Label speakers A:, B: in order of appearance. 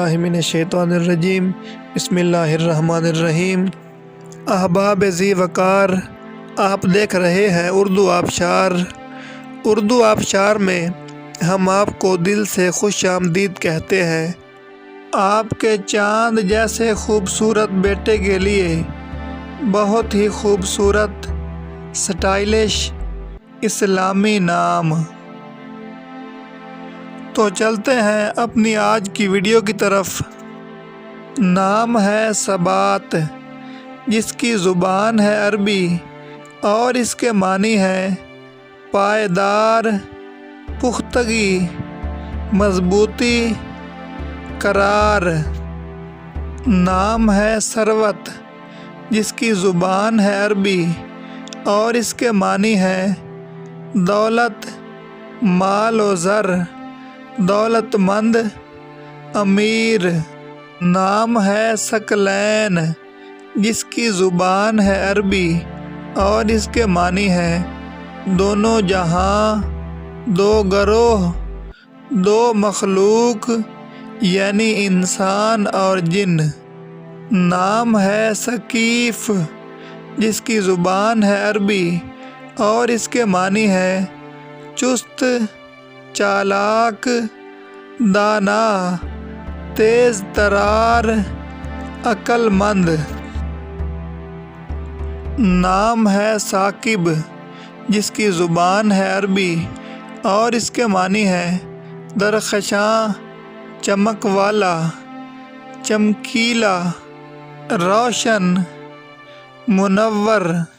A: باللہ من الشیطان الرجیم بسم اللہ الرحمن الرحیم۔ احباب ذی وقار، آپ دیکھ رہے ہیں اردو آبشار۔ اردو آبشار میں ہم آپ کو دل سے خوش آمدید کہتے ہیں۔ آپ کے چاند جیسے خوبصورت بیٹے کے لیے بہت ہی خوبصورت سٹائلش اسلامی نام۔ تو چلتے ہیں اپنی آج کی ویڈیو کی طرف۔ نام ہے ثبات، جس کی زبان ہے عربی اور اس کے معنی ہے پائیدار، پختگی، مضبوطی، قرار۔ نام ہے ثروت، جس کی زبان ہے عربی اور اس کے معنی ہے دولت، مال و زر، دولت مند، امیر۔ نام ہے ثقلین، جس کی زبان ہے عربی اور اس کے معنی ہے دونوں جہاں، دو گروہ، دو مخلوق یعنی انسان اور جن۔ نام ہے ثقیف، جس کی زبان ہے عربی اور اس کے معنی ہے چست، چالاک، دانا، تیز ترار، عقل مند۔ نام ہے ثاقب، جس کی زبان ہے عربی اور اس کے معنی ہے درخشاں، چمک والا، چمکیلا، روشن، منور۔